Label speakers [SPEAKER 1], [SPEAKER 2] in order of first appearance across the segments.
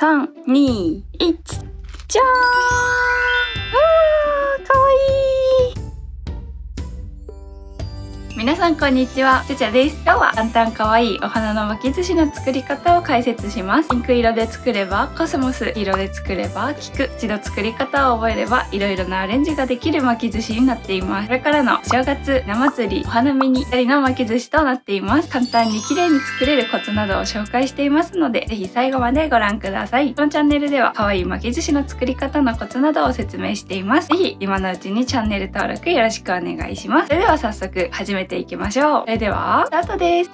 [SPEAKER 1] 3、2、1、じゃーん。かわいい。皆さんこんにちは、ちゃちゃです。今日は簡単かわいいお花の巻き寿司の作り方を解説します。ピンク色で作ればコスモス、色で作れば菊、一度作り方を覚えればいろいろなアレンジができる巻き寿司になっています。これからの正月、夏祭り、お花見にぴったりの巻き寿司となっています。簡単に綺麗に作れるコツなどを紹介していますので、ぜひ最後までご覧ください。このチャンネルでは可愛い巻き寿司の作り方のコツなどを説明しています。ぜひ今のうちにチャンネル登録よろしくお願いします。それでは早速始めていきましょう。それではスタートです。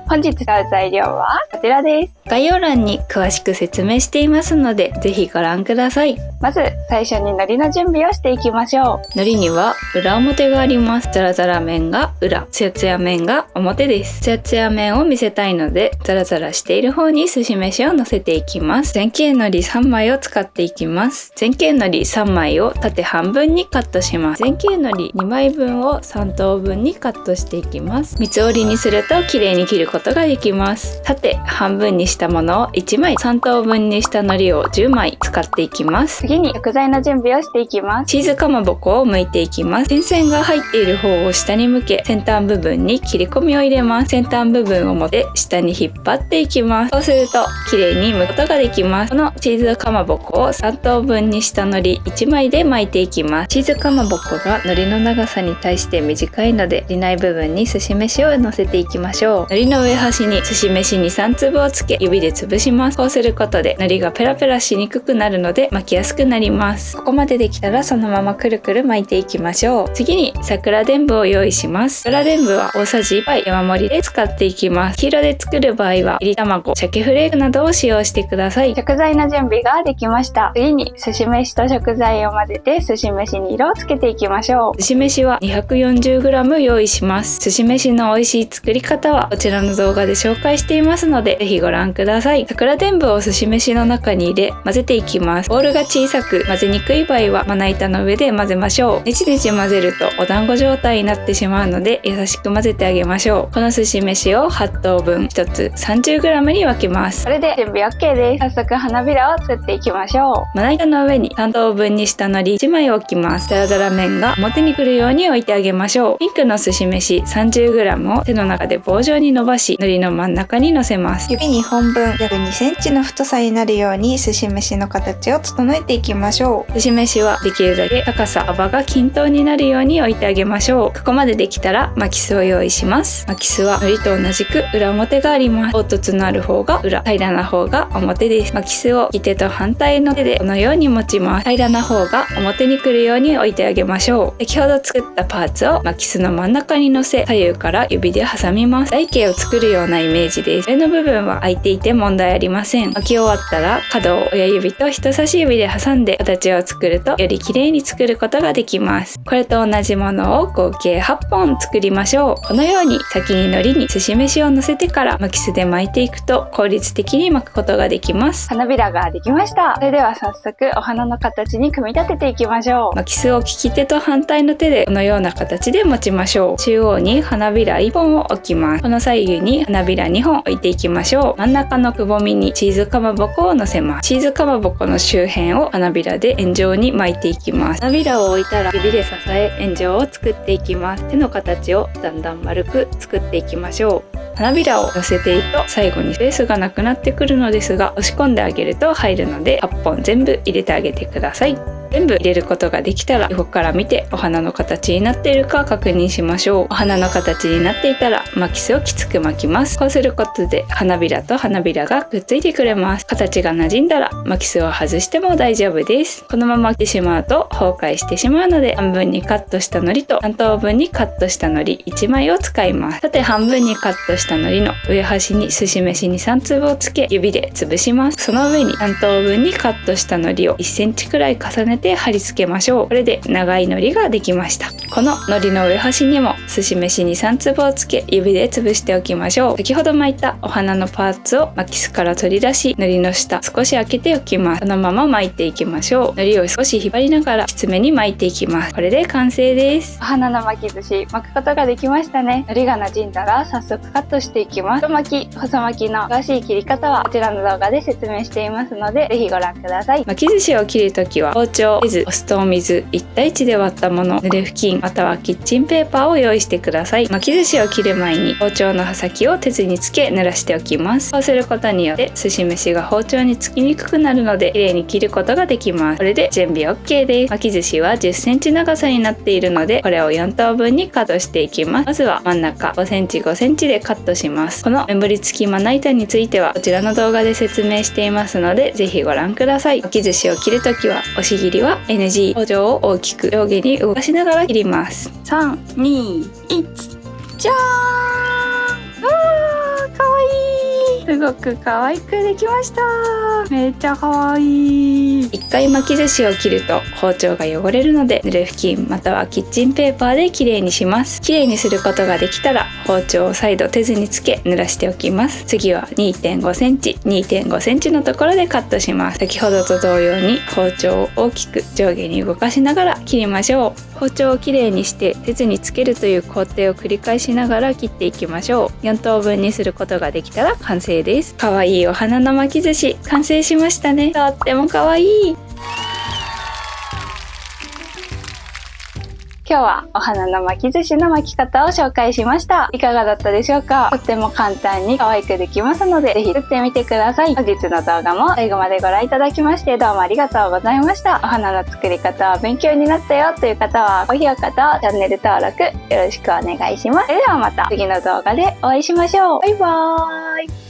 [SPEAKER 1] 本日使う材料はこちらです。概要欄に詳しく説明していますので、ぜひご覧ください。まず最初に海苔の準備をしていきましょう。海苔には裏表があります。ザラザラ面が裏、ツヤツヤ面が表です。ツヤツヤ面を見せたいので、ザラザラしている方にすし飯を乗せていきます。前傾海苔3枚を使っていきます。前傾海苔3枚を縦半分にカットします。前傾海苔2枚分を3等分にカットしていきます。三つ折りにすると綺麗に切ることができます。縦半分にしたものを1枚、3等分にした海苔を10枚使っていきます。次に食材の準備をしていきます。チーズかまぼこを剥いていきます。点線が入っている方を下に向け、先端部分に切り込みを入れます。先端部分を持って下に引っ張っていきます。そうすると綺麗に剥くことができます。このチーズかまぼこを3等分にした海苔1枚で巻いていきます。チーズかまぼこが海苔の長さに対して短いので、足りない部分にすし飯を乗せていきましょう。海苔の上端にすし飯に3粒をつけ、指で潰します。こうすることで海苔がペラペラしにくくなるので巻きやすくなります。ここまでできたらそのままくるくる巻いていきましょう。次に桜でんぶを用意します。桜でんぶは大さじ1杯山盛りで使っていきます。黄色で作る場合はいり卵、鮭フレークなどを使用してください。食材の準備ができました。次にすし飯と食材を混ぜてすし飯に色をつけていきましょう。すし飯は 240g 用意します。すし飯の美味しい作り方はこちらの動画で紹介していますので、ぜひご覧ください。桜でんぶをすし飯の中に入れ混ぜていきます。ボウルが小さく混ぜにくい場合はまな板の上で混ぜましょう。ねちねち混ぜるとお団子状態になってしまうので、優しく混ぜてあげましょう。このすし飯を8等分1つ 30g に分けます。これで準備 OK です。早速花びらを作っていきましょう。まな板の上に3等分にした海苔1枚置きます。ザラザラ面が表に来るように置いてあげましょう。ピンクのすし飯 30g を手の中で棒状に伸ばし、海苔の真ん中に乗せます。
[SPEAKER 2] 指2本分約2センチの太さになるようにすし飯の形を整えていきましょう。
[SPEAKER 1] すし飯はできるだけ高さ幅が均等になるように置いてあげましょう。ここまでできたら巻きすを用意します。巻きすは海苔と同じく裏表があります。凹凸のある方が裏、平らな方が表です。巻きすを利き手と反対の手でこのように持ちます。平らな方が表に来るように置いてあげましょう。先ほど作ったパーツを巻きすの真ん中に乗せ、左右から指で挟みます。台形を作るようなイメージです。上の部分は空いていて問題ありません。巻き終わったら角を親指と人差し指で挟んで形を作るとより綺麗に作ることができます。これと同じものを合計8本作りましょう。このように先に海苔にすし飯を乗せてから巻きすで巻いていくと効率的に巻くことができます。花びらができました。それでは早速お花の形に組み立てていきましょう。巻きすを利き手と反対の手でこのような形で持ちましょう。中央に花びら1本を置きます。この左右に花びら2本置いていきましょう。真ん中のくぼみにチーズかまぼこを乗せます。チーズかまぼこの周辺を花びらで円状に巻いていきます。花びらを置いたら指で支え円状を作っていきます。手の形をだんだん丸く作っていきましょう。花びらを寄せていくと最後にスペースがなくなってくるのですが、押し込んであげると入るので8本全部入れてあげてください。全部入れることができたら横から見てお花の形になっているか確認しましょう。お花の形になっていたら巻きすをきつく巻きます。こうすることで花びらと花びらがくっついてくれます。形が馴染んだら巻きすを外しても大丈夫です。このまま巻いてしまうと崩壊してしまうので、半分にカットした海苔と3等分にカットした海苔1枚を使います。縦半分にカットした海苔の上端にすし飯に3粒をつけ、指で潰します。その上に3等分にカットした海苔を1センチくらい重ねてて貼り付けましょう。これで長い海苔ができました。この海苔の上端にも寿司飯に3粒をつけ指で潰しておきましょう。先ほど巻いたお花のパーツを巻きすから取り出し、海苔の下少し開けておきます。このまま巻いていきましょう。海苔を少し引っ張りながらきつめに巻いていきます。これで完成です。お花の巻き寿司巻くことができましたね。海苔が馴染んだら早速カットしていきます。太巻き、細巻きの詳しい切り方はこちらの動画で説明していますので、ぜひご覧ください。巻き寿司を切るときは包丁、手酢、お酢とお水1対1で割ったもの、濡れ布巾またはキッチンペーパーを用意してください。巻き寿司を切る前に包丁の刃先を手酢につけ濡らしておきます。そうすることによって寿司飯が包丁につきにくくなるので綺麗に切ることができます。これで準備 OK です。巻き寿司は10センチ長さになっているので、これを4等分にカットしていきます。まずは真ん中5センチ5センチでカットします。このメモリ付きまな板についてはこちらの動画で説明していますので、ぜひご覧ください。巻き寿司を切るときは押し切りは NG。包丁を大きく上下に動かしながら切ります。3、2、1、じゃーん。かわいい。すごく可愛くできました。めっちゃ可愛い。一回巻き寿司を切ると包丁が汚れるので、濡れ布巾またはキッチンペーパーできれいにします。きれいにすることができたら包丁を再度手酢につけ濡らしておきます。次は 2.5 センチ 2.5 センチのところでカットします。先ほどと同様に包丁を大きく上下に動かしながら切りましょう。包丁をきれいにして手酢につけるという工程を繰り返しながら切っていきましょう。4等分にすることができたら完成です。かわいいお花の巻き寿司完成しましたね。とってもかわいい。今日はお花の巻き寿司の巻き方を紹介しました。いかがだったでしょうか？とっても簡単に可愛くできますので、ぜひ作ってみてください。本日の動画も最後までご覧いただきましてどうもありがとうございました。お花の作り方は勉強になったよという方は高評価とチャンネル登録よろしくお願いします。それではまた次の動画でお会いしましょう。バイバーイ。